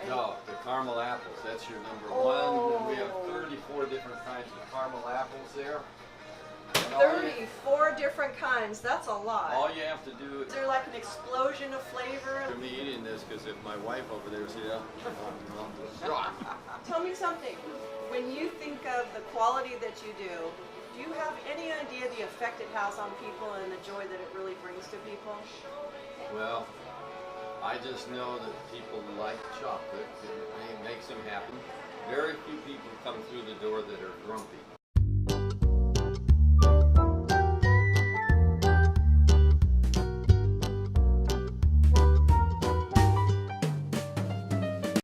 No, the caramel apples. That's your number Oh. one. And we have 34 different kinds of caramel apples there. And 34 different kinds. That's a lot. all you have to do Is there like an explosion of flavor? for me eating this, because if my wife over there sees that, Tell me something. When you think of the quality that you do you have any idea the effect it has on people and the joy that it really brings to people? well, I just know that people like chocolate. It makes them happy. Very few people come through the door that are grumpy.